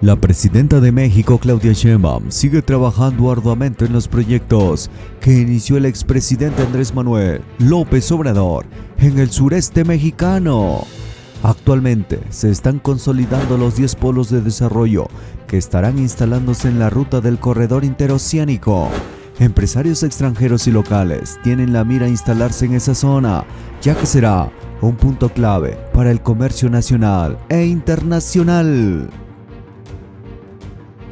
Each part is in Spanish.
La presidenta de México, Claudia Sheinbaum, sigue trabajando arduamente en los proyectos que inició el expresidente Andrés Manuel López Obrador en el sureste mexicano. Actualmente se están consolidando los 10 polos de desarrollo que estarán instalándose en la ruta del corredor interoceánico. Empresarios extranjeros y locales tienen la mira a instalarse en esa zona, ya que será un punto clave para el comercio nacional e internacional.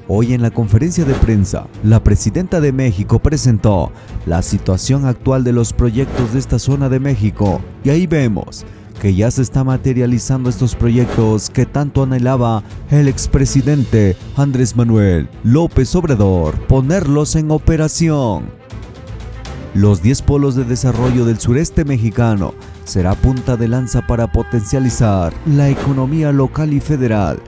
Hoy en la conferencia de prensa, la presidenta de México presentó la situación actual de los proyectos de esta zona de México y ahí vemos que ya se está materializando estos proyectos que tanto anhelaba el expresidente Andrés Manuel López Obrador ponerlos en operación. Los 10 polos de desarrollo del sureste mexicano será punta de lanza para potencializar la economía local y federal,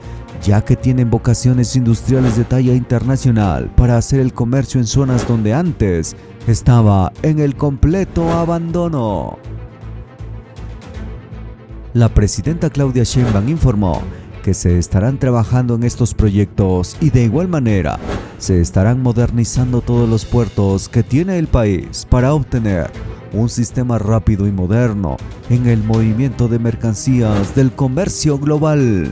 ya que tienen vocaciones industriales de talla internacional para hacer el comercio en zonas donde antes estaba en el completo abandono. La presidenta Claudia Sheinbaum informó que se estarán trabajando en estos proyectos y de igual manera se estarán modernizando todos los puertos que tiene el país para obtener un sistema rápido y moderno en el movimiento de mercancías del comercio global.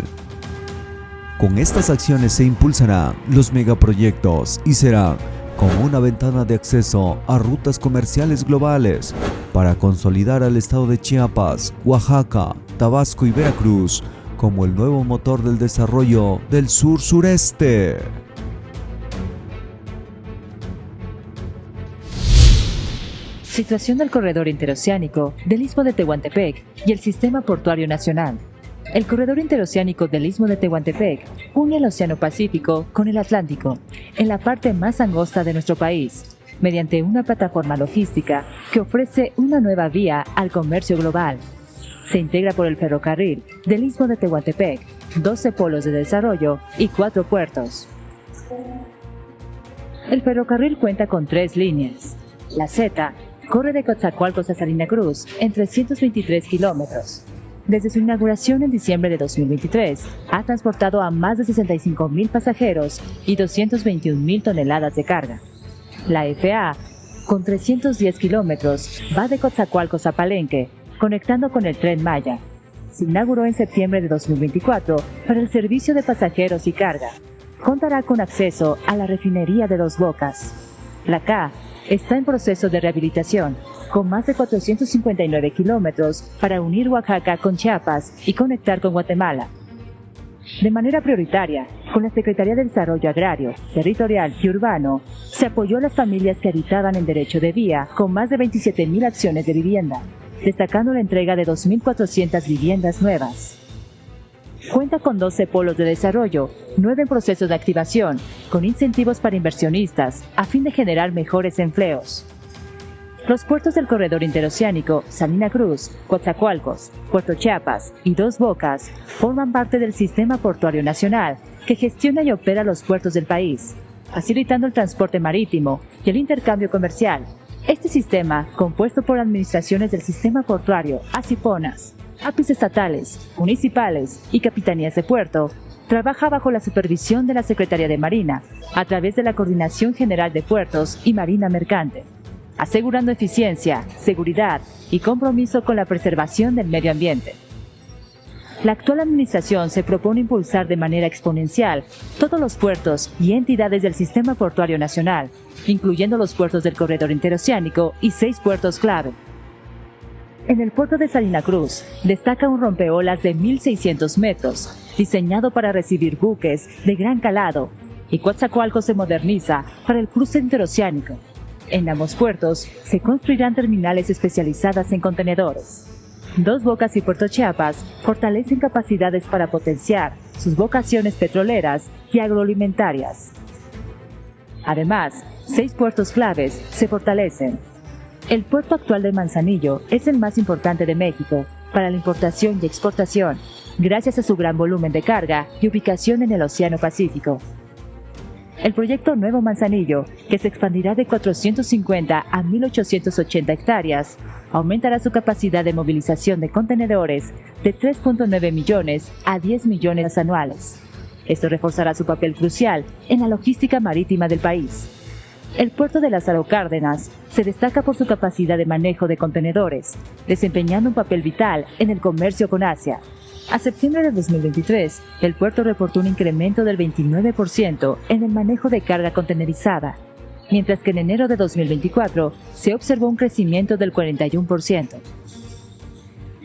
Con estas acciones se impulsarán los megaproyectos y serán como una ventana de acceso a rutas comerciales globales para consolidar al estado de Chiapas, Oaxaca, Tabasco y Veracruz como el nuevo motor del desarrollo del sur-sureste. Situación del corredor interoceánico del Istmo de Tehuantepec y el Sistema Portuario Nacional. El corredor interoceánico del Istmo de Tehuantepec une el Océano Pacífico con el Atlántico en la parte más angosta de nuestro país, mediante una plataforma logística que ofrece una nueva vía al comercio global. Se integra por el ferrocarril del Istmo de Tehuantepec, 12 polos de desarrollo y 4 puertos. El ferrocarril cuenta con 3 líneas. La Z corre de Coatzacoalcos a Salina Cruz en 323 kilómetros. Desde su inauguración en diciembre de 2023, ha transportado a más de 65,000 pasajeros y 221,000 toneladas de carga. La FA, con 310 kilómetros, va de Coatzacoalcos a Palenque, conectando con el Tren Maya. Se inauguró en septiembre de 2024 para el servicio de pasajeros y carga. Contará con acceso a la refinería de Dos Bocas. La K está en proceso de rehabilitación, con más de 459 kilómetros para unir Oaxaca con Chiapas y conectar con Guatemala. De manera prioritaria, con la Secretaría de Desarrollo Agrario, Territorial y Urbano, se apoyó a las familias que habitaban en derecho de vía con más de 27,000 acciones de vivienda, destacando la entrega de 2,400 viviendas nuevas. Cuenta con 12 polos de desarrollo, 9 en proceso de activación, con incentivos para inversionistas, a fin de generar mejores empleos. Los puertos del corredor interoceánico, Salina Cruz, Coatzacoalcos, Puerto Chiapas y Dos Bocas, forman parte del Sistema Portuario Nacional, que gestiona y opera los puertos del país, facilitando el transporte marítimo y el intercambio comercial. Este sistema, compuesto por administraciones del Sistema Portuario, ASIPONAS, APIs estatales, municipales y capitanías de puerto, trabaja bajo la supervisión de la Secretaría de Marina, a través de la Coordinación General de Puertos y Marina Mercante, asegurando eficiencia, seguridad y compromiso con la preservación del medio ambiente. La actual administración se propone impulsar de manera exponencial todos los puertos y entidades del Sistema Portuario Nacional, incluyendo los puertos del corredor interoceánico y 6 puertos clave. En el puerto de Salina Cruz destaca un rompeolas de 1,600 metros, diseñado para recibir buques de gran calado, y Coatzacoalcos se moderniza para el cruce interoceánico. En ambos puertos se construirán terminales especializadas en contenedores. Dos Bocas y Puerto Chiapas fortalecen capacidades para potenciar sus vocaciones petroleras y agroalimentarias. Además, 6 puertos claves se fortalecen. El puerto actual de Manzanillo es el más importante de México para la importación y exportación, gracias a su gran volumen de carga y ubicación en el Océano Pacífico. El proyecto Nuevo Manzanillo, que se expandirá de 450 a 1,880 hectáreas, aumentará su capacidad de movilización de contenedores de 3,9 millones a 10 millones anuales. Esto reforzará su papel crucial en la logística marítima del país. El puerto de Lázaro Cárdenas se destaca por su capacidad de manejo de contenedores, desempeñando un papel vital en el comercio con Asia. A septiembre de 2023, el puerto reportó un incremento del 29% en el manejo de carga contenerizada, mientras que en enero de 2024 se observó un crecimiento del 41%.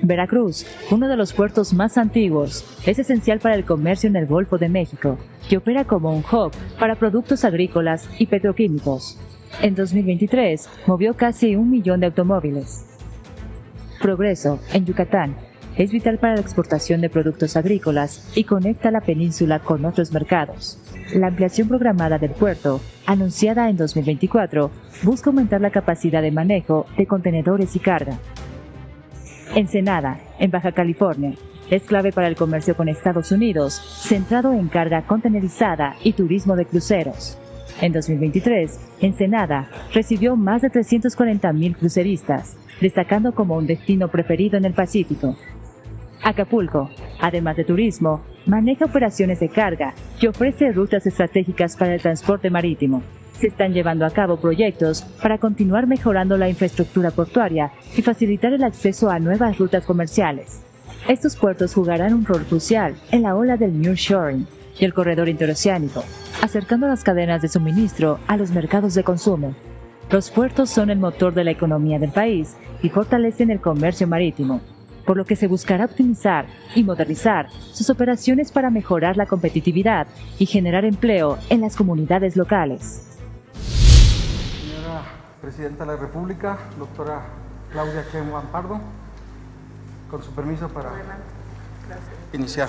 Veracruz, uno de los puertos más antiguos, es esencial para el comercio en el Golfo de México y opera como un hub para productos agrícolas y petroquímicos. En 2023, movió casi 1 millón de automóviles. Progreso, en Yucatán, es vital para la exportación de productos agrícolas y conecta la península con otros mercados. La ampliación programada del puerto, anunciada en 2024, busca aumentar la capacidad de manejo de contenedores y carga. Ensenada, en Baja California, es clave para el comercio con Estados Unidos, centrado en carga contenerizada y turismo de cruceros. En 2023, Ensenada recibió más de 340,000 cruceristas, destacando como un destino preferido en el Pacífico. Acapulco, además de turismo, maneja operaciones de carga y ofrece rutas estratégicas para el transporte marítimo. Se están llevando a cabo proyectos para continuar mejorando la infraestructura portuaria y facilitar el acceso a nuevas rutas comerciales. Estos puertos jugarán un rol crucial en la ola del nearshoring y el corredor interoceánico, acercando las cadenas de suministro a los mercados de consumo. Los puertos son el motor de la economía del país y fortalecen el comercio marítimo, por lo que se buscará optimizar y modernizar sus operaciones para mejorar la competitividad y generar empleo en las comunidades locales. Señora Presidenta de la República, doctora Claudia Sheinbaum Pardo, con su permiso para iniciar.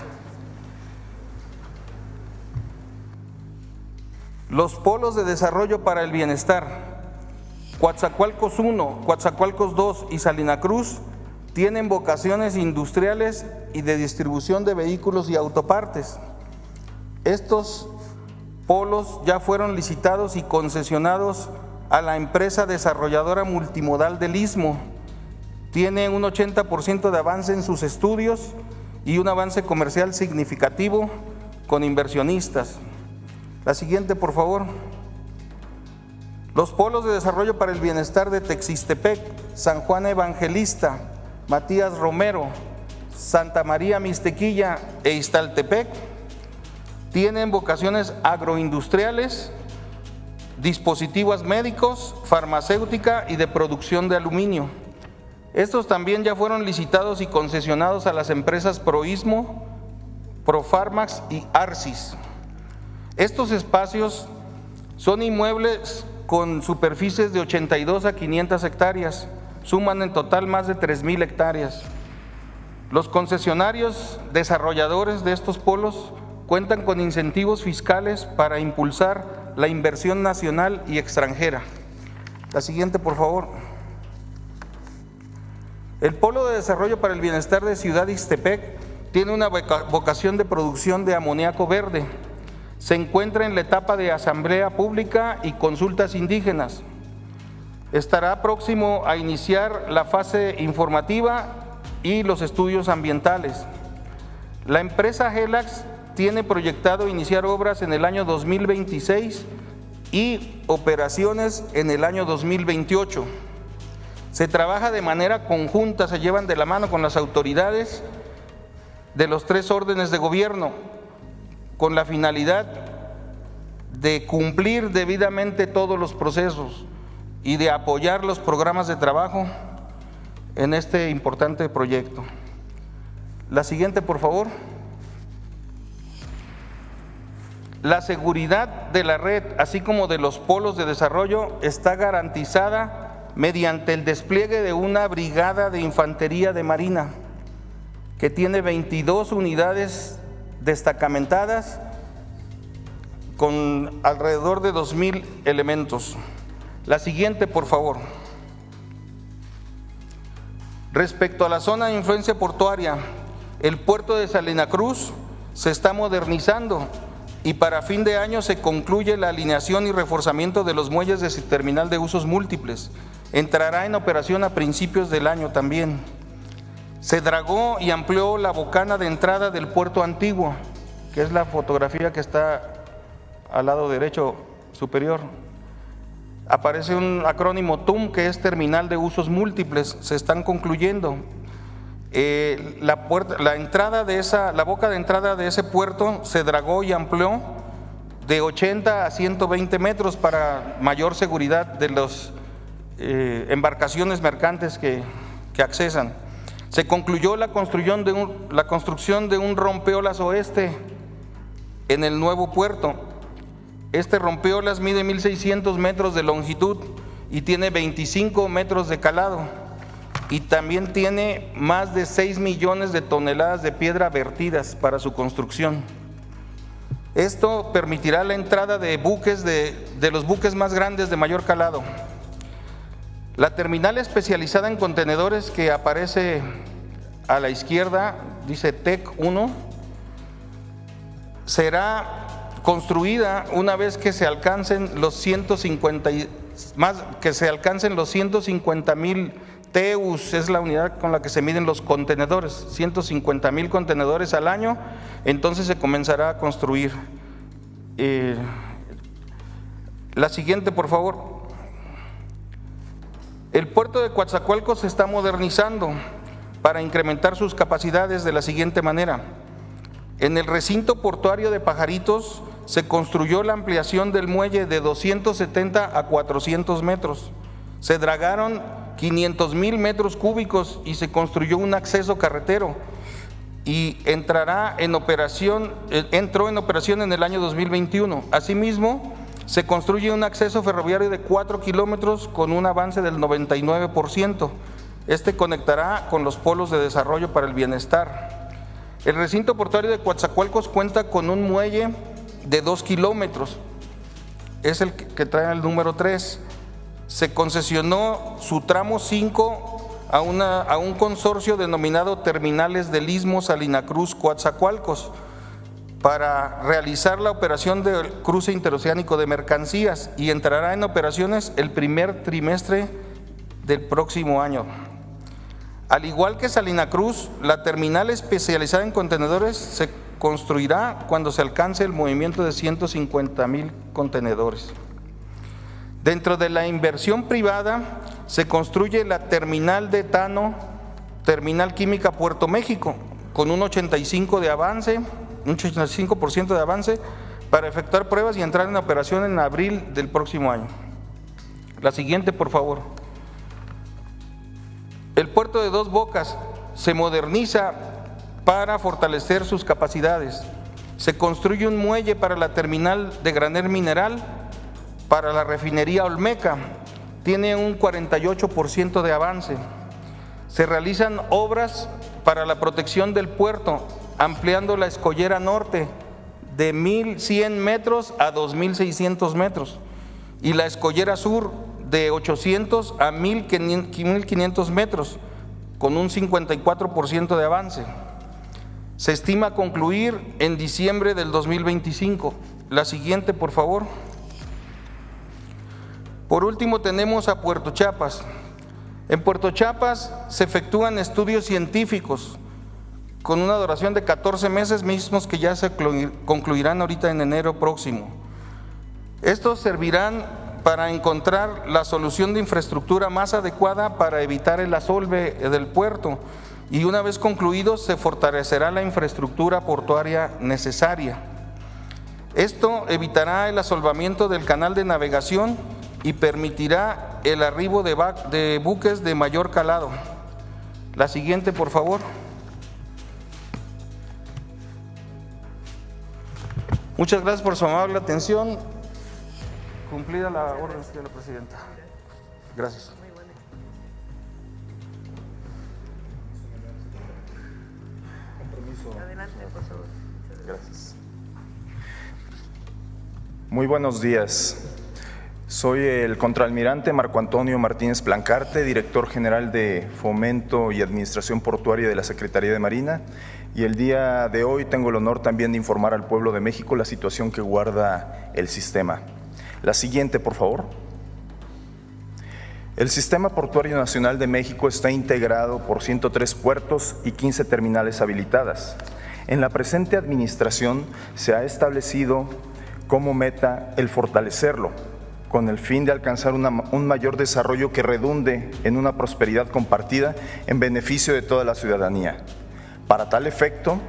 Los polos de desarrollo para el bienestar, Coatzacoalcos 1, Coatzacoalcos 2 y Salina Cruz, tienen vocaciones industriales y de distribución de vehículos y autopartes. Estos polos ya fueron licitados y concesionados a la empresa desarrolladora multimodal del Istmo. Tiene un 80% de avance en sus estudios y un avance comercial significativo con inversionistas. La siguiente, por favor. Los polos de desarrollo para el bienestar de Texistepec, San Juan Evangelista, Matías Romero, Santa María Mixtequilla e Iztaltepec tienen vocaciones agroindustriales, dispositivos médicos, farmacéutica y de producción de aluminio. Estos también ya fueron licitados y concesionados a las empresas Proistmo, Profarmax y Arcis. Estos espacios son inmuebles con superficies de 82 a 500 hectáreas, suman en total más de 3,000 hectáreas. Los concesionarios desarrolladores de estos polos cuentan con incentivos fiscales para impulsar la inversión nacional y extranjera. La siguiente, por favor. El Polo de Desarrollo para el Bienestar de Ciudad Ixtepec tiene una vocación de producción de amoníaco verde. Se encuentra en la etapa de asamblea pública y consultas indígenas. Estará próximo a iniciar la fase informativa y los estudios ambientales. La empresa Gelax tiene proyectado iniciar obras en el año 2026 y operaciones en el año 2028. Se trabaja de manera conjunta, se llevan de la mano con las autoridades de los 3 órdenes de gobierno, con la finalidad de cumplir debidamente todos los procesos y de apoyar los programas de trabajo en este importante proyecto. La siguiente, por favor. La seguridad de la red, así como de los polos de desarrollo, está garantizada mediante el despliegue de una brigada de infantería de marina que tiene 22 unidades destacamentadas con alrededor de 2,000 elementos. La siguiente, por favor. Respecto a la zona de influencia portuaria, el puerto de Salina Cruz se está modernizando y para fin de año se concluye la alineación y reforzamiento de los muelles de terminal de usos múltiples. Entrará en operación a principios del año también. Se dragó y amplió la bocana de entrada del puerto antiguo, que es la fotografía que está al lado derecho superior, aparece un acrónimo TUM, que es Terminal de Usos Múltiples. Se están concluyendo. La boca de entrada de ese puerto se dragó y amplió de 80 a 120 metros para mayor seguridad de las embarcaciones mercantes que accesan. Se concluyó la construcción de un rompeolas oeste en el nuevo puerto. Este rompeolas mide 1.600 metros de longitud y tiene 25 metros de calado, y también tiene más de 6 millones de toneladas de piedra vertidas para su construcción. Esto permitirá la entrada de buques de los buques más grandes de mayor calado. La terminal especializada en contenedores que aparece a la izquierda, dice TEC 1, será construida una vez que se alcancen los 150,000 TEUs, es la unidad con la que se miden los contenedores, 150,000 contenedores al año. Entonces se comenzará a construir. La siguiente, por favor. El puerto de Coatzacoalcos se está modernizando para incrementar sus capacidades de la siguiente manera. En el recinto portuario de Pajaritos se construyó la ampliación del muelle de 270 a 400 metros. Se dragaron 500,000 metros cúbicos y se construyó un acceso carretero, y entró en operación en el año 2021. Asimismo, se construye un acceso ferroviario de 4 kilómetros con un avance del 99%. Este conectará con los polos de desarrollo para el bienestar. El recinto portuario de Coatzacoalcos cuenta con un muelle de 2 kilómetros, es el que trae el número 3. Se concesionó su tramo 5 a un consorcio denominado Terminales del Istmo Salina Cruz Coatzacoalcos para realizar la operación del cruce interoceánico de mercancías, y entrará en operaciones el primer trimestre del próximo año. Al igual que Salina Cruz, la terminal especializada en contenedores se construirá cuando se alcance el movimiento de 150,000 contenedores. Dentro de la inversión privada se construye la terminal de etano, Terminal Química Puerto México, con un 85% de avance para efectuar pruebas y entrar en operación en abril del próximo año. La siguiente, por favor. El puerto de Dos Bocas se moderniza para fortalecer sus capacidades. Se construye un muelle para la terminal de granel mineral para la refinería Olmeca. Tiene un 48% de avance. Se realizan obras para la protección del puerto, ampliando la escollera norte de 1.100 metros a 2.600 metros y la escollera sur de 800 a 1.500 metros, con un 54% de avance. Se estima concluir en diciembre del 2025. La siguiente, por favor. Por último, tenemos a Puerto Chiapas. En Puerto Chiapas se efectúan estudios científicos con una duración de 14 meses, mismos que ya se concluirán ahorita en enero próximo. Estos servirán para encontrar la solución de infraestructura más adecuada para evitar el asolve del puerto, y una vez concluidos se fortalecerá la infraestructura portuaria necesaria. Esto evitará el asolvamiento del canal de navegación y permitirá el arribo de buques de mayor calado. La siguiente, por favor. Muchas gracias por su amable atención. Cumplida la orden, señora presidenta. Gracias. Adelante, por favor. Gracias. Muy buenos días. Soy el contraalmirante Marco Antonio Martínez Plancarte, director general de Fomento y Administración Portuaria de la Secretaría de Marina, y el día de hoy tengo el honor también de informar al pueblo de México la situación que guarda el sistema. La siguiente, por favor. El Sistema Portuario Nacional de México está integrado por 103 puertos y 15 terminales habilitadas. En la presente administración se ha establecido como meta el fortalecerlo, con el fin de alcanzar un mayor desarrollo que redunde en una prosperidad compartida en beneficio de toda la ciudadanía. Para tal efecto,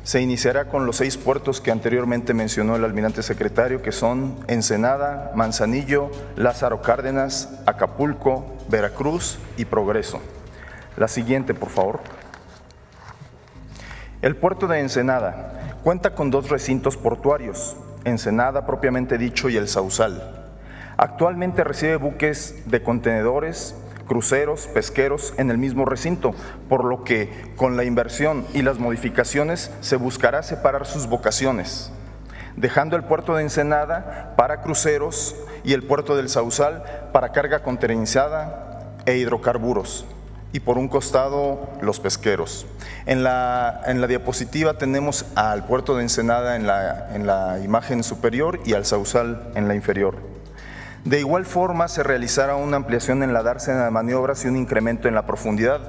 se iniciará con los 6 puertos que anteriormente mencionó el almirante secretario, que son Ensenada, Manzanillo, Lázaro Cárdenas, Acapulco, Veracruz y Progreso. La siguiente, por favor. El puerto de Ensenada cuenta con 2 recintos portuarios, Ensenada propiamente dicho y el Sausal. Actualmente recibe buques de contenedores, cruceros, pesqueros en el mismo recinto, por lo que con la inversión y las modificaciones se buscará separar sus vocaciones, dejando el puerto de Ensenada para cruceros y el puerto del Sausal para carga contenerizada e hidrocarburos, y por un costado los pesqueros. En la diapositiva tenemos al puerto de Ensenada en la imagen superior y al Sausal en la inferior. De igual forma, se realizará una ampliación en la dársena de maniobras y un incremento en la profundidad,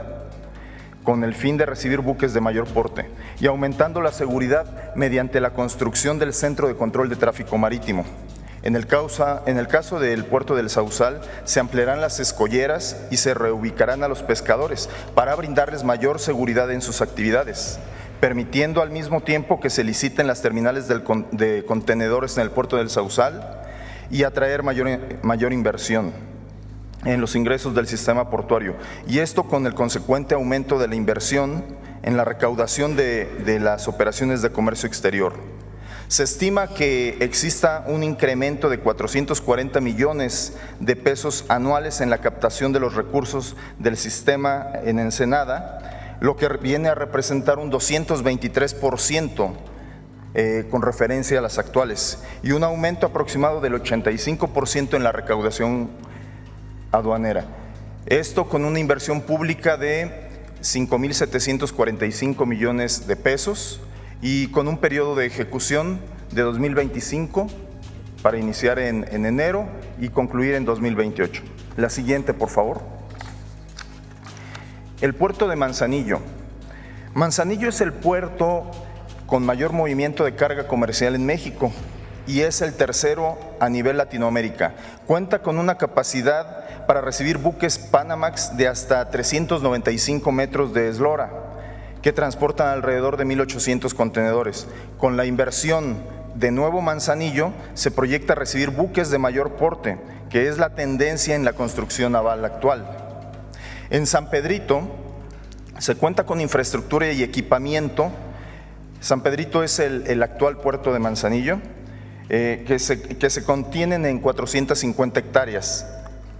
con el fin de recibir buques de mayor porte y aumentando la seguridad mediante la construcción del Centro de Control de Tráfico Marítimo. En el caso del puerto del Sausal, se ampliarán las escolleras y se reubicarán a los pescadores para brindarles mayor seguridad en sus actividades, permitiendo al mismo tiempo que se liciten las terminales de contenedores en el puerto del Sausal y atraer mayor inversión en los ingresos del sistema portuario, y esto con el consecuente aumento de la inversión en la recaudación de las operaciones de comercio exterior. Se estima que exista un incremento de 440 millones de pesos anuales en la captación de los recursos del sistema en Ensenada, lo que viene a representar un 223% con referencia a las actuales, y un aumento aproximado del 85% en la recaudación aduanera. Esto con una inversión pública de 5.745 millones de pesos y con un periodo de ejecución de 2025 para iniciar en enero y concluir en 2028. La siguiente, por favor. El puerto de Manzanillo. Manzanillo es el puerto con mayor movimiento de carga comercial en México y es el tercero a nivel Latinoamérica. Cuenta con una capacidad para recibir buques Panamax de hasta 395 metros de eslora, que transportan alrededor de 1.800 contenedores. Con la inversión de Nuevo Manzanillo se proyecta recibir buques de mayor porte, que es la tendencia en la construcción naval actual. En San Pedrito se cuenta con infraestructura y equipamiento. San Pedrito es el actual puerto de Manzanillo, que se contienen en 450 hectáreas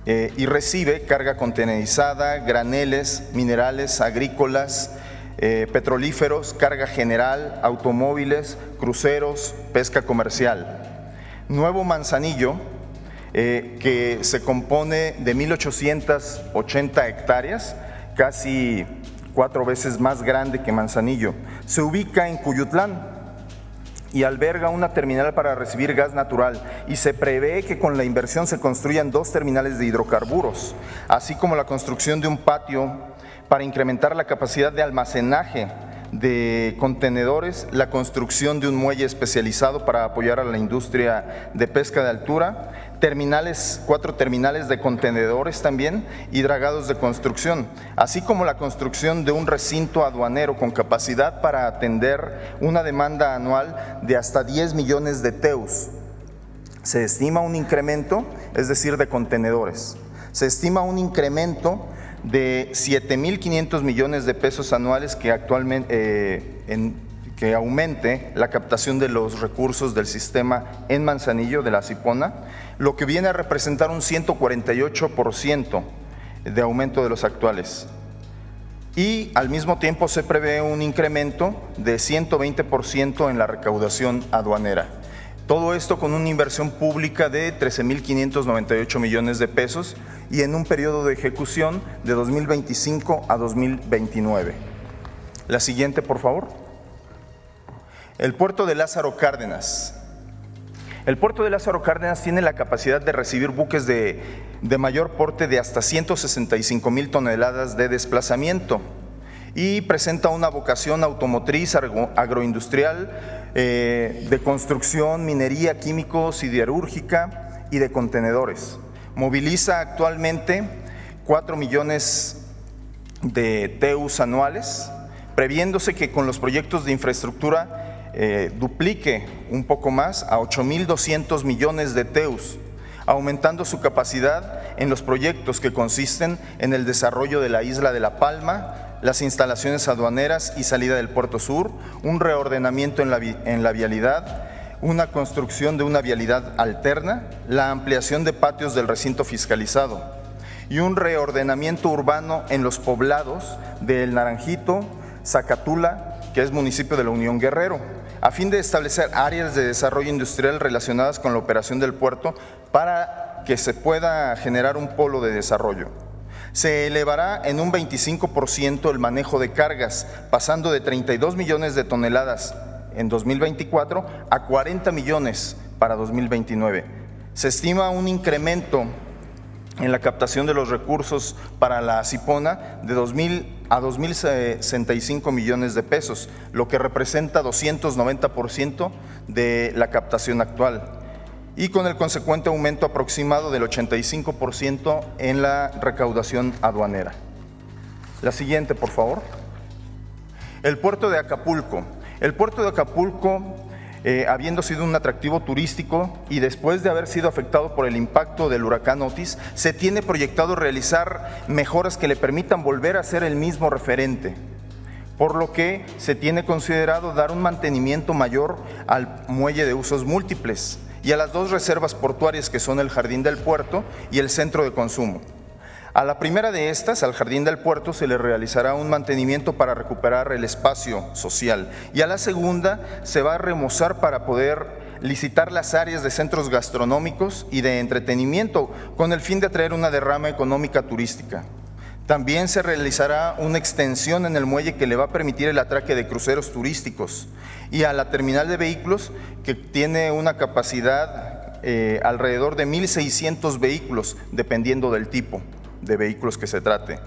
y recibe carga contenerizada, graneles, minerales, agrícolas, petrolíferos, carga general, automóviles, cruceros, pesca comercial. Nuevo Manzanillo, que se compone de 1.880 hectáreas, casi 4 veces más grande que Manzanillo. Se ubica en Cuyutlán y alberga una terminal para recibir gas natural, y se prevé que con la inversión se construyan 2 terminales de hidrocarburos, así como la construcción de un patio para incrementar la capacidad de almacenaje de contenedores, la construcción de un muelle especializado para apoyar a la industria de pesca de altura, 4 terminales de contenedores también y dragados de construcción, así como la construcción de un recinto aduanero con capacidad para atender una demanda anual de hasta 10 millones de TEUs. Se estima un incremento, es decir, de contenedores. Se estima un incremento de 7.500 millones de pesos anuales que actualmente que aumente la captación de los recursos del sistema en Manzanillo de la Cipona, lo que viene a representar un 148% de aumento de los actuales. Y al mismo tiempo se prevé un incremento de 120% en la recaudación aduanera. Todo esto con una inversión pública de 13.598 millones de pesos y en un periodo de ejecución de 2025 a 2029. La siguiente, por favor. El puerto de Lázaro Cárdenas. El puerto de Lázaro Cárdenas tiene la capacidad de recibir buques de mayor porte de hasta 165,000 toneladas de desplazamiento y presenta una vocación automotriz, agroindustrial, de construcción, minería, químicos, siderúrgica y de contenedores. Moviliza actualmente 4 millones de TEUs anuales, previéndose que con los proyectos de infraestructura duplique un poco más a 8.200 millones de TEUs, aumentando su capacidad en los proyectos que consisten en el desarrollo de la isla de La Palma, las instalaciones aduaneras y salida del Puerto Sur, un reordenamiento en la vialidad, una construcción de una vialidad alterna, la ampliación de patios del recinto fiscalizado y un reordenamiento urbano en los poblados de El Naranjito, Zacatula, que es municipio de la Unión Guerrero, a fin de establecer áreas de desarrollo industrial relacionadas con la operación del puerto para que se pueda generar un polo de desarrollo. Se elevará en un 25% el manejo de cargas, pasando de 32 millones de toneladas en 2024 a 40 millones para 2029. Se estima un incremento en la captación de los recursos para la Cipona de 2.000 a 2.065 millones de pesos, lo que representa 290% de la captación actual, y con el consecuente aumento aproximado del 85% en la recaudación aduanera. La siguiente, por favor. El puerto de Acapulco. El puerto de Acapulco, habiendo sido un atractivo turístico y después de haber sido afectado por el impacto del huracán Otis, se tiene proyectado realizar mejoras que le permitan volver a ser el mismo referente, por lo que se tiene considerado dar un mantenimiento mayor al muelle de usos múltiples y a las dos reservas portuarias que son el Jardín del Puerto y el Centro de Consumo. A la primera de estas, al Jardín del Puerto, se le realizará un mantenimiento para recuperar el espacio social, y a la segunda se va a remozar para poder licitar las áreas de centros gastronómicos y de entretenimiento con el fin de atraer una derrama económica turística. También se realizará una extensión en el muelle que le va a permitir el atraque de cruceros turísticos, y a la terminal de vehículos, que tiene una capacidad alrededor de 1.600 vehículos, dependiendo del tipo de vehículos que se trate.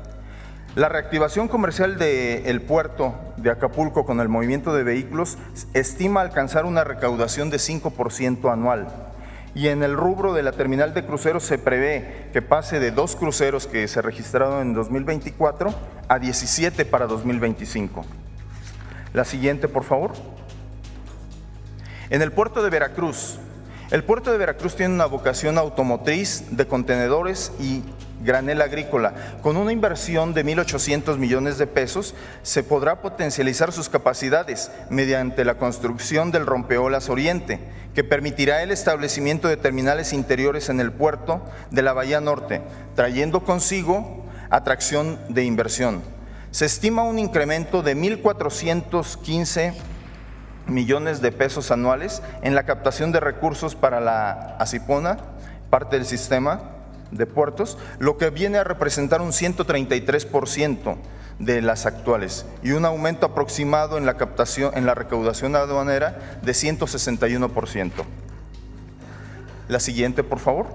La reactivación comercial del puerto de Acapulco con el movimiento de vehículos estima alcanzar una recaudación de 5% anual. Y en el rubro de la terminal de cruceros se prevé que pase de 2 cruceros que se registraron en 2024 a 17 para 2025. La siguiente, por favor. En el puerto de Veracruz. El puerto de Veracruz tiene una vocación automotriz, de contenedores y granel agrícola. Con una inversión de 1.800 millones de pesos se podrá potencializar sus capacidades mediante la construcción del Rompeolas Oriente, que permitirá el establecimiento de terminales interiores en el puerto de la Bahía Norte, trayendo consigo atracción de inversión. Se estima un incremento de 1.415 millones de pesos anuales en la captación de recursos para la Acipona, parte del sistema de puertos, lo que viene a representar un 133% de las actuales, y un aumento aproximado en la captación, en la recaudación aduanera, de 161%. La siguiente, por favor.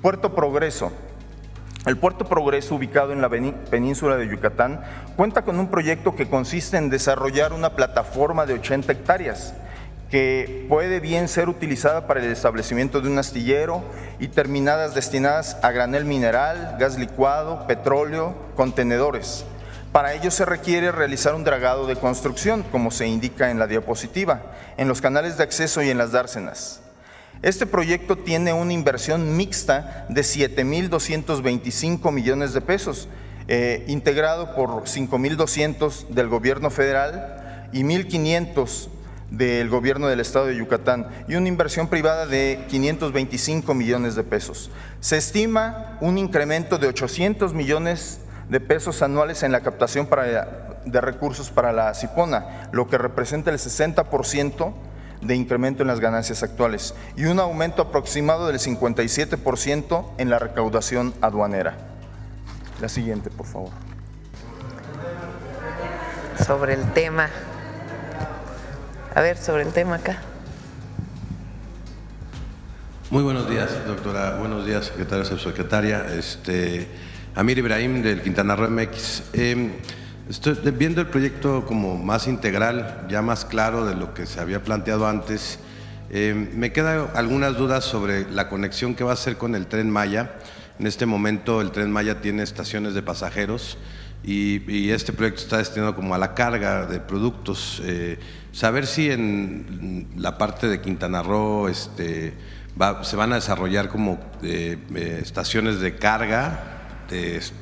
Puerto Progreso. El Puerto Progreso, ubicado en la península de Yucatán, cuenta con un proyecto que consiste en desarrollar una plataforma de 80 hectáreas que puede bien ser utilizada para el establecimiento de un astillero y terminadas destinadas a granel mineral, gas licuado, petróleo, contenedores. Para ello se requiere realizar un dragado de construcción, como se indica en la diapositiva, en los canales de acceso y en las dársenas. Este proyecto tiene una inversión mixta de 7.225 millones de pesos, integrado por 5.200 del gobierno federal y 1.500 del gobierno del estado de Yucatán, y una inversión privada de 525 millones de pesos. Se estima un incremento de 800 millones de pesos anuales en la captación de recursos para la Cipona, lo que representa el 60% de incremento en las ganancias actuales, y un aumento aproximado del 57% en la recaudación aduanera. La siguiente, por favor. Sobre el tema. A ver, sobre el tema acá. Muy buenos días, doctora. Buenos días, secretaria, subsecretaria. Amir Ibrahim, del Quintana Roo MX. Estoy viendo el proyecto como más integral, ya más claro de lo que se había planteado antes. Me quedan algunas dudas sobre la conexión que va a hacer con el Tren Maya. En este momento el Tren Maya tiene estaciones de pasajeros y este proyecto está destinado como a la carga de productos. Saber si en la parte de Quintana Roo se van a desarrollar como estaciones de carga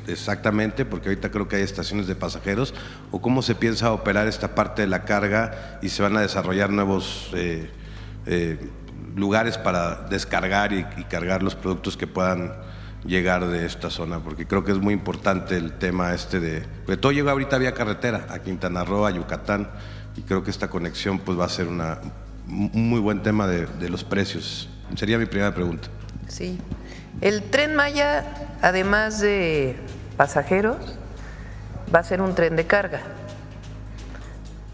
exactamente, porque ahorita creo que hay estaciones de pasajeros, o cómo se piensa operar esta parte de la carga y se van a desarrollar nuevos lugares para descargar y cargar los productos que puedan llegar de esta zona, porque creo que es muy importante el tema porque todo llega ahorita vía carretera, a Quintana Roo, a Yucatán, y creo que esta conexión pues va a ser un muy buen tema de los precios. Sería mi primera pregunta. Sí. El Tren Maya, además de pasajeros, va a ser un tren de carga.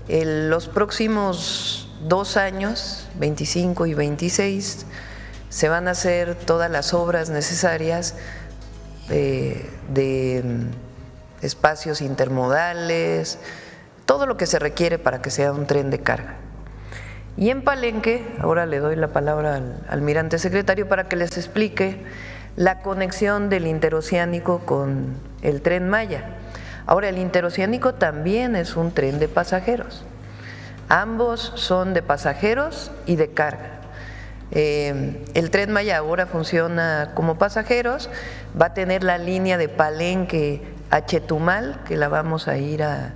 En los próximos 2 años, 25 y 26, se van a hacer todas las obras necesarias de espacios intermodales, todo lo que se requiere para que sea un tren de carga. Y en Palenque, ahora le doy la palabra al almirante secretario para que les explique la conexión del interoceánico con el Tren Maya. Ahora, el interoceánico también es un tren de pasajeros. Ambos son de pasajeros y de carga. El Tren Maya ahora funciona como pasajeros, va a tener la línea de Palenque a Chetumal, que la vamos a ir a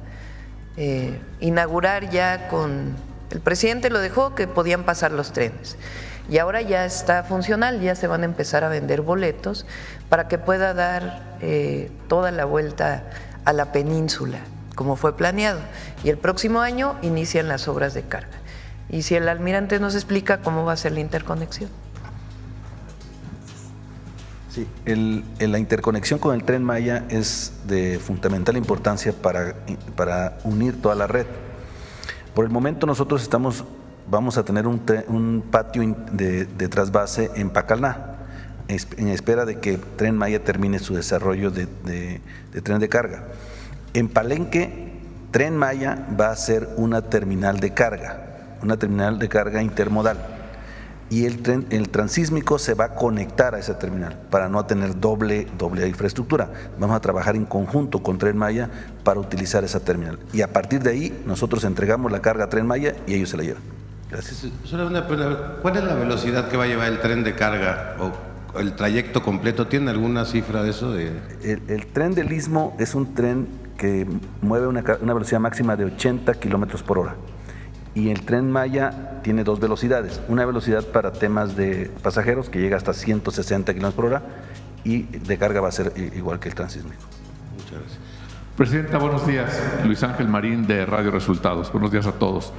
inaugurar ya con… El presidente lo dejó que podían pasar los trenes y ahora ya está funcional, ya se van a empezar a vender boletos para que pueda dar toda la vuelta a la península como fue planeado, y el próximo año inician las obras de carga. Y si el almirante nos explica cómo va a ser la interconexión. Sí, la interconexión con el Tren Maya es de fundamental importancia para unir toda la red. Por el momento nosotros vamos a tener un patio de trasvase en Pacalná, en espera de que Tren Maya termine su desarrollo de tren de carga. En Palenque, Tren Maya va a ser una terminal de carga intermodal, y el transísmico se va a conectar a esa terminal para no tener doble infraestructura. Vamos a trabajar en conjunto con Tren Maya para utilizar esa terminal, y a partir de ahí nosotros entregamos la carga a Tren Maya y ellos se la llevan. Gracias. ¿Cuál es la velocidad que va a llevar el tren de carga o el trayecto completo? ¿Tiene alguna cifra de eso? El tren del Istmo es un tren que mueve una velocidad máxima de 80 kilómetros por hora. Y el Tren Maya tiene 2 velocidades, una velocidad para temas de pasajeros que llega hasta 160 kilómetros por hora, y de carga va a ser igual que el transísmico. Muchas gracias. Presidenta, buenos días. Luis Ángel Marín de Radio Resultados. Buenos días a todos.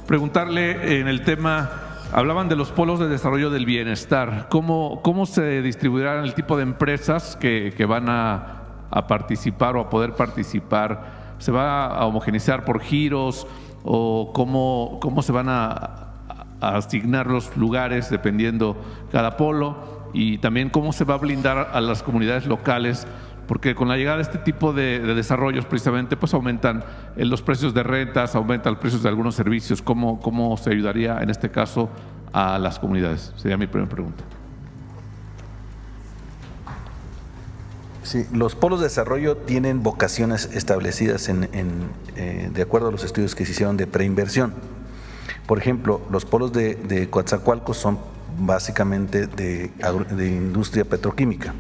Preguntarle en el tema, hablaban de los polos de desarrollo del bienestar. ¿Cómo se distribuirán el tipo de empresas que van a participar o a poder participar? ¿Se va a homogeneizar por giros? ¿O cómo se van a asignar los lugares dependiendo cada polo? Y también cómo se va a blindar a las comunidades locales, porque con la llegada de este tipo de desarrollos precisamente pues aumentan los precios de rentas, aumentan los precios de algunos servicios. ¿Cómo se ayudaría en este caso a las comunidades? Sería mi primera pregunta. Sí, los polos de desarrollo tienen vocaciones establecidas de acuerdo a los estudios que se hicieron de preinversión. Por ejemplo, los polos de Coatzacoalcos son básicamente de industria petroquímica.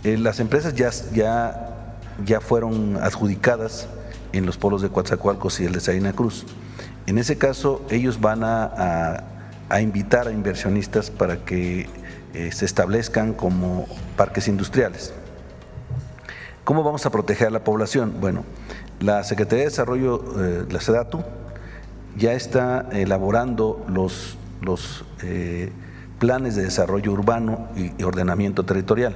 Las empresas ya fueron adjudicadas en los polos de Coatzacoalcos y el de Salina Cruz. En ese caso, ellos van a invitar a inversionistas para que se establezcan como parques industriales. ¿Cómo vamos a proteger a la población? Bueno, la Secretaría de Desarrollo, la SEDATU, ya está elaborando los planes de desarrollo urbano y ordenamiento territorial.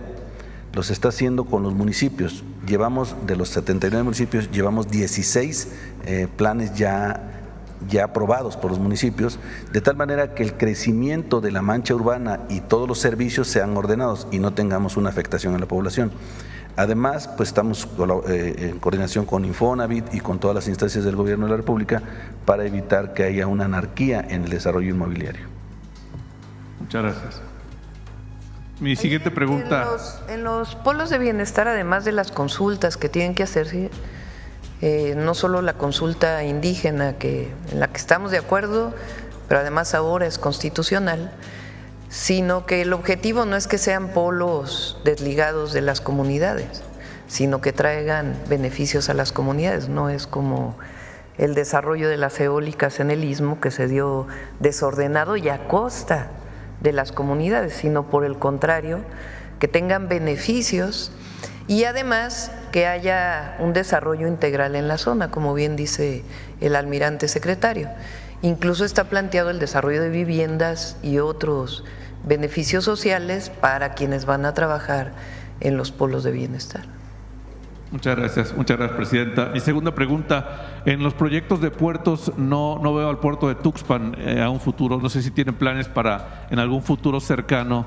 Los está haciendo con los municipios. De los 79 municipios, llevamos 16 planes ya aprobados por los municipios, de tal manera que el crecimiento de la mancha urbana y todos los servicios sean ordenados y no tengamos una afectación a la población. Además, pues estamos en coordinación con Infonavit y con todas las instancias del Gobierno de la República para evitar que haya una anarquía en el desarrollo inmobiliario. Muchas gracias. Mi siguiente pregunta. En los polos de bienestar, además de las consultas que tienen que hacerse, no solo la consulta indígena en la que estamos de acuerdo, pero además ahora es constitucional, sino que el objetivo no es que sean polos desligados de las comunidades, sino que traigan beneficios a las comunidades. No es como el desarrollo de las eólicas en el Istmo, que se dio desordenado y a costa de las comunidades, sino por el contrario, que tengan beneficios y además que haya un desarrollo integral en la zona, como bien dice el almirante secretario. Incluso está planteado el desarrollo de viviendas y otros beneficios sociales para quienes van a trabajar en los polos de bienestar. Muchas gracias, Presidenta. Mi segunda pregunta, en los proyectos de puertos no veo al puerto de Tuxpan a un futuro, no sé si tienen planes para en algún futuro cercano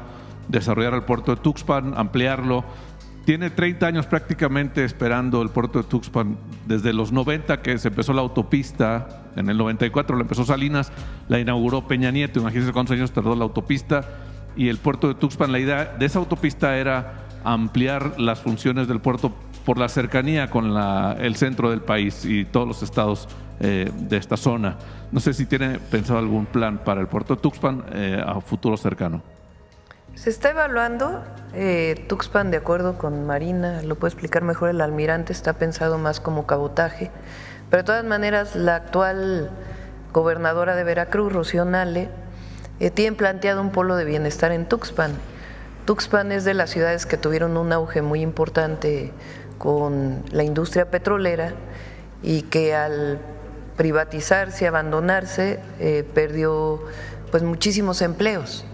desarrollar el puerto de Tuxpan, ampliarlo. Tiene 30 años prácticamente esperando el puerto de Tuxpan, desde los 90 que se empezó la autopista, en el 94 la empezó Salinas, la inauguró Peña Nieto, imagínense cuántos años tardó la autopista, y el puerto de Tuxpan, la idea de esa autopista era ampliar las funciones del puerto por la cercanía con el centro del país y todos los estados de esta zona. No sé si tiene pensado algún plan para el puerto de Tuxpan a futuro cercano. Se está evaluando, Tuxpan, de acuerdo con Marina, lo puede explicar mejor el almirante, está pensado más como cabotaje, pero de todas maneras la actual gobernadora de Veracruz, Rocío Nale, tiene planteado un polo de bienestar en Tuxpan. Tuxpan es de las ciudades que tuvieron un auge muy importante con la industria petrolera y que al privatizarse, abandonarse, perdió pues muchísimos empleos.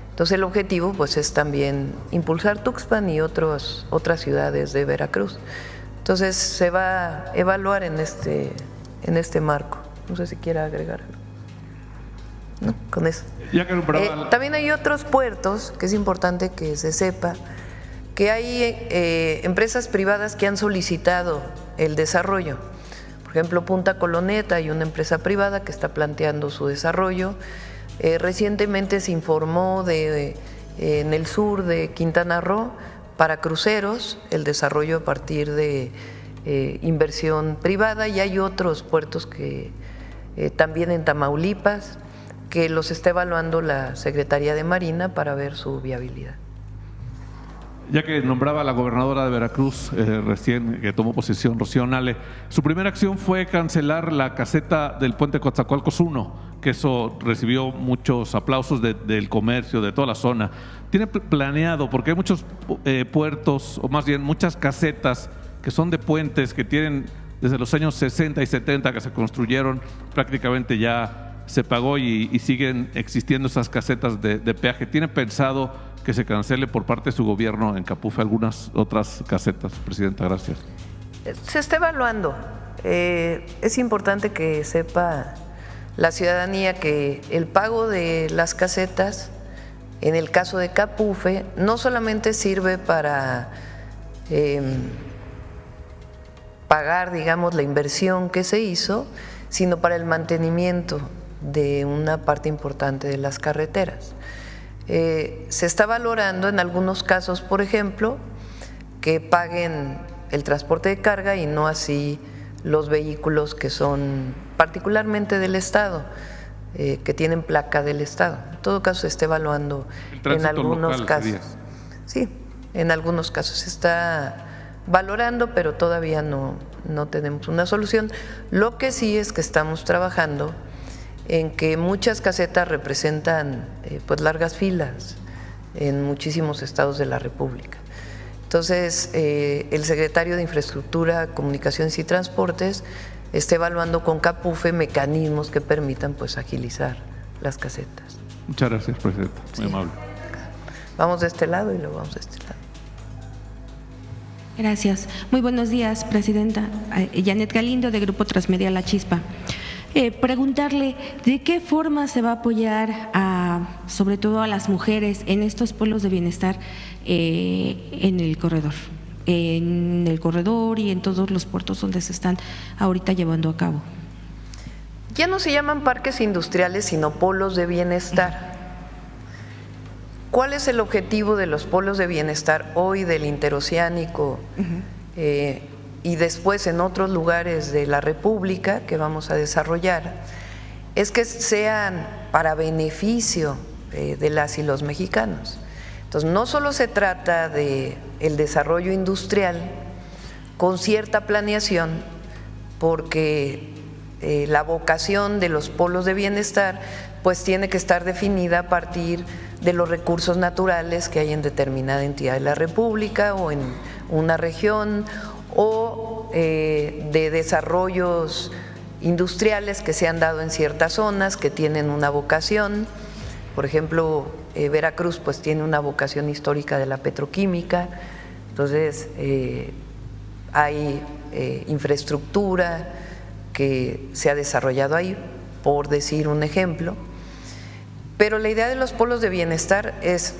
Entonces el objetivo pues es también impulsar Tuxpan y otras ciudades de Veracruz. Entonces se va a evaluar en este marco. No sé si quiera agregar algo. ¿No? Con eso. También hay otros puertos que es importante que se sepa que hay empresas privadas que han solicitado el desarrollo. Por ejemplo, Punta Coloneta, hay una empresa privada que está planteando su desarrollo. Recientemente se informó en el sur de Quintana Roo para cruceros el desarrollo a partir de inversión privada, y hay otros puertos que también en Tamaulipas que los está evaluando la Secretaría de Marina para ver su viabilidad. Ya que nombraba a la gobernadora de Veracruz recién que tomó posesión, Rocío Nale, su primera acción fue cancelar la caseta del puente Coatzacoalcos 1, que eso recibió muchos aplausos del comercio, de toda la zona. ¿Tiene planeado, porque hay muchos puertos, o más bien muchas casetas que son de puentes que tienen desde los años 60 y 70 que se construyeron, prácticamente ya se pagó y siguen existiendo esas casetas de peaje? ¿Tiene pensado que se cancele por parte de su gobierno en Capufe algunas otras casetas, Presidenta? Gracias. Se está evaluando. Es importante que sepa la ciudadanía que el pago de las casetas, en el caso de Capufe, no solamente sirve para pagar, digamos, la inversión que se hizo, sino para el mantenimiento de una parte importante de las carreteras. Se está valorando en algunos casos, por ejemplo, que paguen el transporte de carga y no así los vehículos que son particularmente del Estado, que tienen placa del Estado. En todo caso se está evaluando en algunos casos. Sí, en algunos casos se está valorando, pero todavía no tenemos una solución. Lo que sí es que estamos trabajando en que muchas casetas representan pues largas filas en muchísimos estados de la República. Entonces, el secretario de Infraestructura, Comunicaciones y Transportes está evaluando con Capufe mecanismos que permitan pues agilizar las casetas. Muchas gracias, Presidenta. Muy amable. Vamos de este lado y luego vamos de este lado. Gracias. Muy buenos días, Presidenta. Janet Galindo, de Grupo Transmedia La Chispa. Preguntarle de qué forma se va a apoyar sobre todo a las mujeres en estos polos de bienestar en el corredor. en el corredor y en todos los puertos donde se están ahorita llevando a cabo? Ya no se llaman parques industriales, sino polos de bienestar. ¿Cuál es el objetivo de los polos de bienestar hoy del interoceánico y después en otros lugares de la República que vamos a desarrollar? Es que sean para beneficio de las y los mexicanos. Entonces, no solo se trata de el desarrollo industrial con cierta planeación, porque la vocación de los polos de bienestar pues tiene que estar definida a partir de los recursos naturales que hay en determinada entidad de la República o en una región, o de desarrollos industriales que se han dado en ciertas zonas que tienen una vocación. Por ejemplo, Veracruz pues tiene una vocación histórica de la petroquímica, entonces hay infraestructura que se ha desarrollado ahí, por decir un ejemplo. Pero la idea de los polos de bienestar es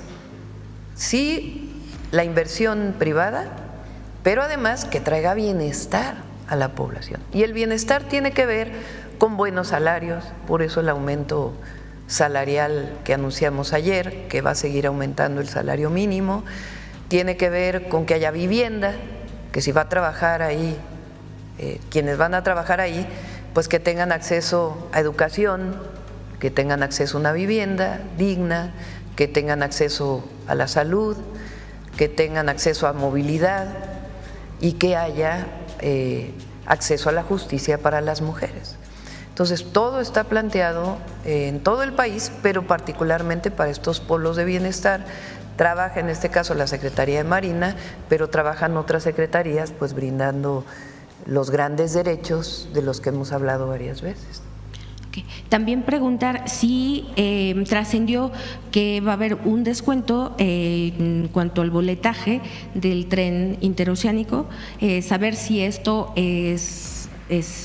sí la inversión privada, pero además que traiga bienestar a la población. Y el bienestar tiene que ver con buenos salarios, por eso el aumento salarial que anunciamos ayer, que va a seguir aumentando el salario mínimo, tiene que ver con que haya vivienda, que si va a trabajar ahí, quienes van a trabajar ahí, pues que tengan acceso a educación, que tengan acceso a una vivienda digna, que tengan acceso a la salud, que tengan acceso a movilidad y que haya acceso a la justicia para las mujeres. Entonces, todo está planteado en todo el país, pero particularmente para estos polos de bienestar. Trabaja en este caso la Secretaría de Marina, pero trabajan otras secretarías pues brindando los grandes derechos de los que hemos hablado varias veces. Okay. También preguntar si trascendió que va a haber un descuento en cuanto al boletaje del tren interoceánico, saber si esto es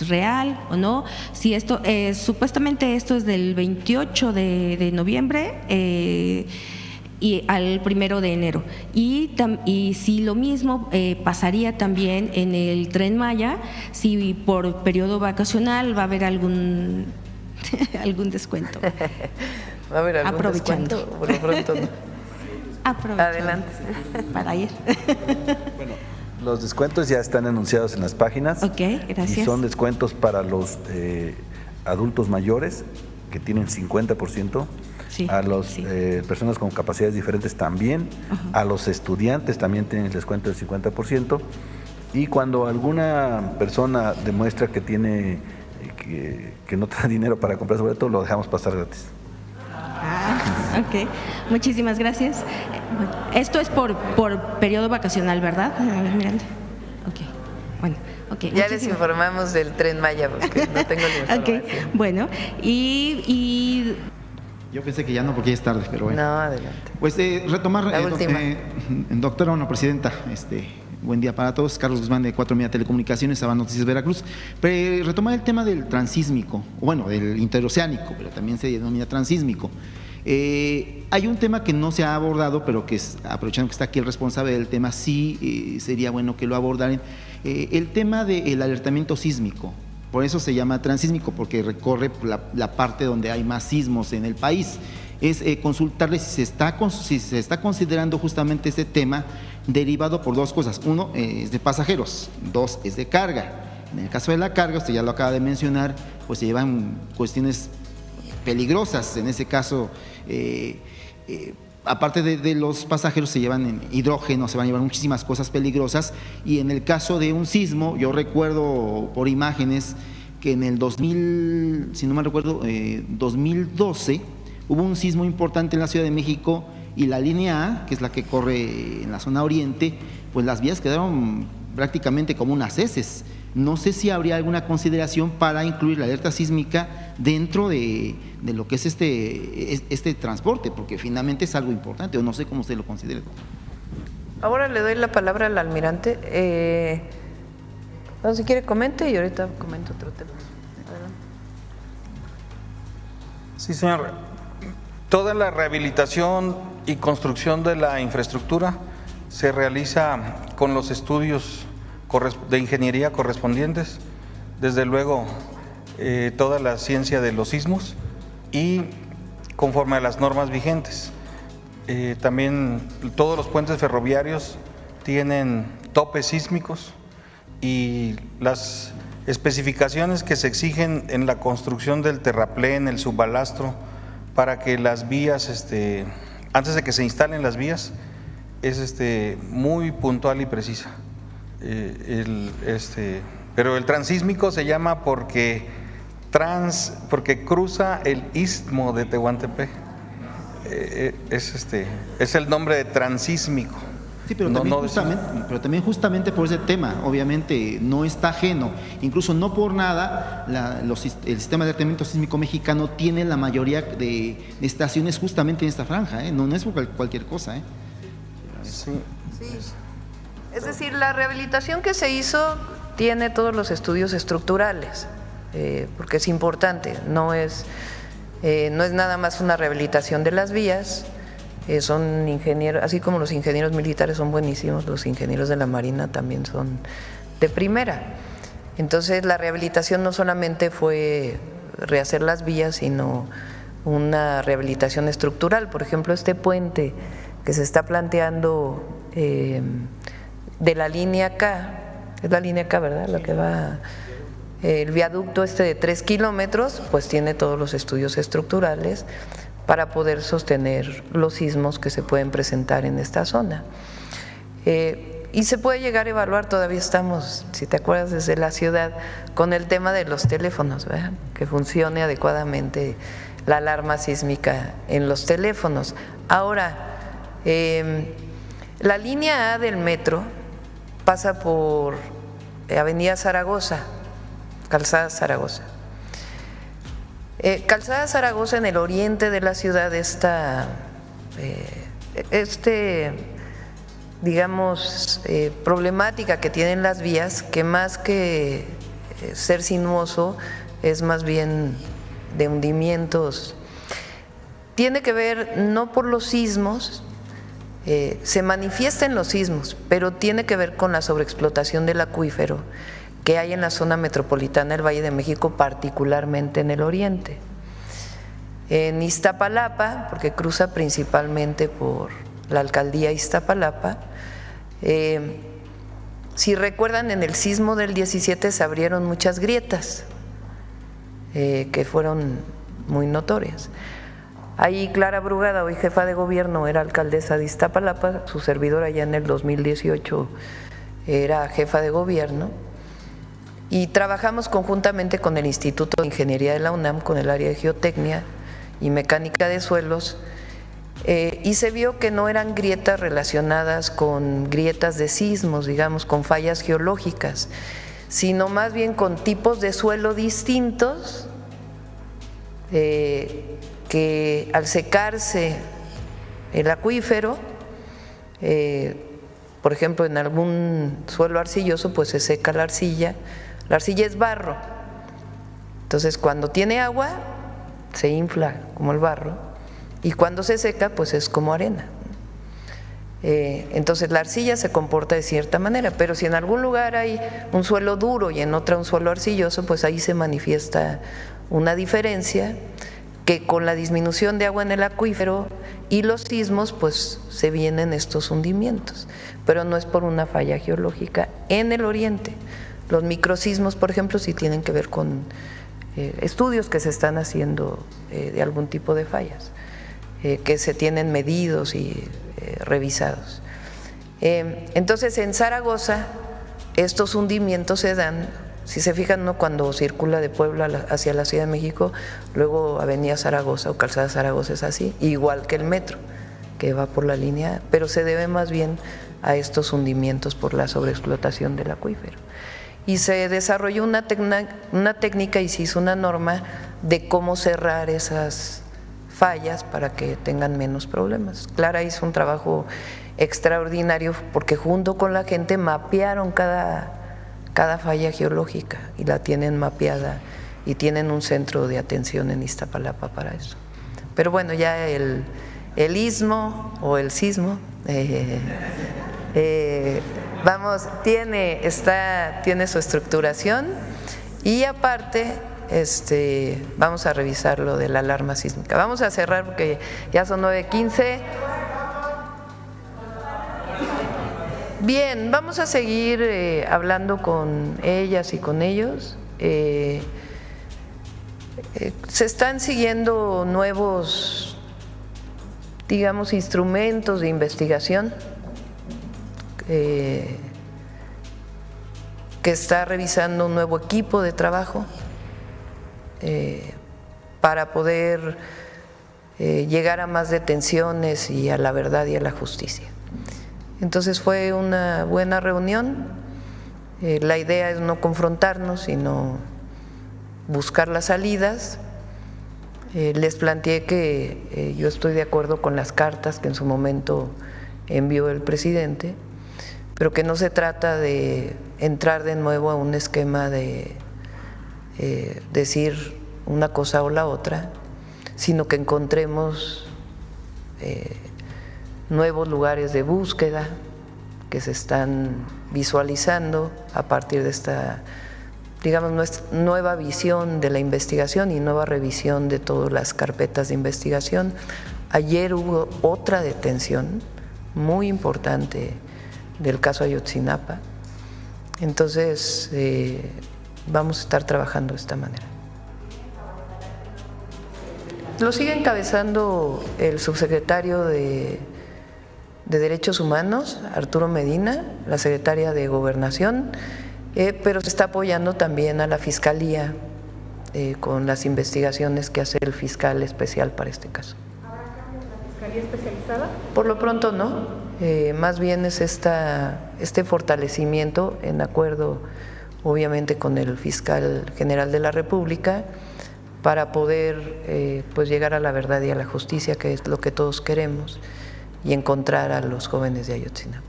real o no, si esto supuestamente esto es del 28 de noviembre y al 1 de enero. Y si lo mismo pasaría también en el Tren Maya, si por periodo vacacional va a haber algún descuento. Va a haber algún aprovechando. descuento, por lo pronto no. Aprovechando. Adelante. Para ir. Bueno, los descuentos ya están anunciados en las páginas. Ok, gracias. Y son descuentos para los adultos mayores, que tienen 50%. Sí, a las personas con capacidades diferentes también, a los estudiantes también tienen el descuento del 50%, y cuando alguna persona demuestra que tiene que no trae dinero para comprar su boleto, lo dejamos pasar gratis. Ok, muchísimas gracias. Esto es por periodo vacacional, ¿verdad, Miranda? Ok, bueno. Okay, ya les informamos del Tren Maya porque no tengo la información. Okay, bueno, y yo pensé que ya no, porque ya es tarde, pero bueno. No, adelante. Pues retomar, la última. Doctora, bueno, presidenta, buen día para todos. Carlos Guzmán de 4 Media Telecomunicaciones, Saban Noticias Veracruz. Retomar el tema del transísmico, bueno, del interoceánico, pero también se denomina transísmico. Hay un tema que no se ha abordado, pero que aprovechando que está aquí el responsable del tema, sí sería bueno que lo abordaran. El tema del alertamiento sísmico. Por eso se llama transísmico, porque recorre la parte donde hay más sismos en el país. Es consultarle si se está considerando justamente este tema derivado por dos cosas. Uno es de pasajeros, dos es de carga. En el caso de la carga, usted ya lo acaba de mencionar, pues se llevan cuestiones peligrosas. En ese caso, aparte de los pasajeros, se llevan hidrógeno, se van a llevar muchísimas cosas peligrosas. Y en el caso de un sismo, yo recuerdo por imágenes que en el 2000, si no me recuerdo, 2012, hubo un sismo importante en la Ciudad de México y la línea A, que es la que corre en la zona oriente, pues las vías quedaron prácticamente como unas heces. No sé si habría alguna consideración para incluir la alerta sísmica dentro de lo que es este transporte, porque finalmente es algo importante, o no sé cómo usted lo considera. Ahora le doy la palabra al almirante. No, si quiere comente y ahorita comento otro tema. Adelante. Sí, señor. Toda la rehabilitación y construcción de la infraestructura se realiza con los estudios de ingeniería correspondientes, desde luego toda la ciencia de los sismos y conforme a las normas vigentes. También todos los puentes ferroviarios tienen topes sísmicos y las especificaciones que se exigen en la construcción del terraplén, el subbalastro, para que las vías, antes de que se instalen las vías, es muy puntual y precisa. Pero el transísmico se llama porque cruza el istmo de Tehuantepec. Es el nombre de transísmico. Sí, pero también justamente por ese tema, obviamente no está ajeno, incluso no por nada el sistema de alertamiento sísmico mexicano tiene la mayoría de estaciones justamente en esta franja, no es por cualquier cosa. Sí. Es decir, la rehabilitación que se hizo tiene todos los estudios estructurales, porque es importante, no es nada más una rehabilitación de las vías. Son ingenieros, así como los ingenieros militares son buenísimos, los ingenieros de la Marina también son de primera. Entonces la rehabilitación no solamente fue rehacer las vías, sino una rehabilitación estructural. Por ejemplo, este puente que se está planteando de la línea K, es la línea K, ¿verdad? La que va, el viaducto de 3 kilómetros, pues tiene todos los estudios estructurales para poder sostener los sismos que se pueden presentar en esta zona. Y se puede llegar a evaluar, todavía estamos, si te acuerdas, desde la ciudad, con el tema de los teléfonos, ¿verdad? Que funcione adecuadamente la alarma sísmica en los teléfonos. Ahora, la línea A del metro pasa por Avenida Zaragoza, Calzada Zaragoza. Calzada Zaragoza, en el oriente de la ciudad, está problemática que tienen las vías, que más que ser sinuoso es más bien de hundimientos. Tiene que ver no por los sismos, se manifiesta en los sismos, pero tiene que ver con la sobreexplotación del acuífero que hay en la zona metropolitana del Valle de México, particularmente en el oriente. En Iztapalapa, porque cruza principalmente por la alcaldía Iztapalapa, si recuerdan, en el sismo del 17 se abrieron muchas grietas que fueron muy notorias. Ahí Clara Brugada, hoy jefa de gobierno, era alcaldesa de Iztapalapa, su servidora ya en el 2018 era jefa de gobierno, y trabajamos conjuntamente con el Instituto de Ingeniería de la UNAM, con el área de geotecnia y mecánica de suelos, y se vio que no eran grietas relacionadas con grietas de sismos, digamos, con fallas geológicas, sino más bien con tipos de suelo distintos que al secarse el acuífero, por ejemplo, en algún suelo arcilloso, pues se seca la arcilla es barro, entonces cuando tiene agua se infla como el barro y cuando se seca pues es como arena. Entonces la arcilla se comporta de cierta manera, pero si en algún lugar hay un suelo duro y en otra un suelo arcilloso, pues ahí se manifiesta una diferencia que con la disminución de agua en el acuífero y los sismos pues se vienen estos hundimientos, pero no es por una falla geológica en el oriente. Los microsismos, por ejemplo, sí tienen que ver con estudios que se están haciendo de algún tipo de fallas, que se tienen medidos y revisados. Entonces, en Zaragoza, estos hundimientos se dan, si se fijan, ¿no? Cuando circula de Puebla hacia la Ciudad de México, luego Avenida Zaragoza o Calzada Zaragoza es así, igual que el metro, que va por la línea A, pero se debe más bien a estos hundimientos por la sobreexplotación del acuífero. Y se desarrolló una técnica y se hizo una norma de cómo cerrar esas fallas para que tengan menos problemas. Clara hizo un trabajo extraordinario porque junto con la gente mapearon cada falla geológica y la tienen mapeada y tienen un centro de atención en Iztapalapa para eso. Pero bueno, ya el istmo o el sismo tiene su estructuración y aparte vamos a revisar lo de la alarma sísmica. Vamos a cerrar porque ya son 9:15. Bien, vamos a seguir hablando con ellas y con ellos. Se están siguiendo nuevos, digamos, instrumentos de investigación que está revisando un nuevo equipo de trabajo para poder llegar a más detenciones y a la verdad y a la justicia. Entonces fue una buena reunión. La idea es no confrontarnos, sino buscar las salidas. Les planteé que yo estoy de acuerdo con las cartas que en su momento envió el presidente, pero que no se trata de entrar de nuevo a un esquema de decir una cosa o la otra, sino que encontremos nuevos lugares de búsqueda que se están visualizando a partir de esta, digamos, nueva visión de la investigación y nueva revisión de todas las carpetas de investigación. Ayer hubo otra detención muy importante del caso Ayotzinapa, entonces vamos a estar trabajando de esta manera. Lo sigue encabezando el subsecretario de Derechos Humanos, Arturo Medina, la secretaria de Gobernación, pero se está apoyando también a la Fiscalía con las investigaciones que hace el fiscal especial para este caso. ¿Habrá cambios en la Fiscalía especializada? Por lo pronto no, más bien es este fortalecimiento en acuerdo obviamente con el fiscal general de la República para poder pues llegar a la verdad y a la justicia, que es lo que todos queremos, y encontrar a los jóvenes de Ayotzinapa.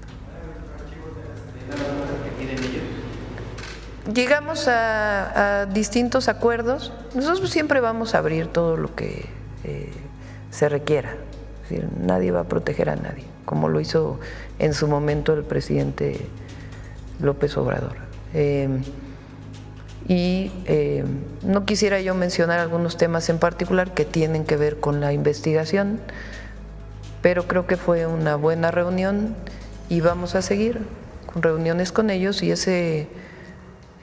Llegamos a distintos acuerdos. Nosotros siempre vamos a abrir todo lo que se requiera. Es decir, nadie va a proteger a nadie, como lo hizo en su momento el presidente López Obrador. No quisiera yo mencionar algunos temas en particular que tienen que ver con la investigación, pero creo que fue una buena reunión y vamos a seguir con reuniones con ellos, y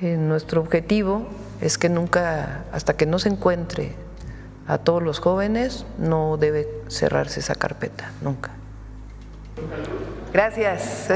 nuestro objetivo es que nunca, hasta que no se encuentre a todos los jóvenes, no debe cerrarse esa carpeta, nunca. Gracias.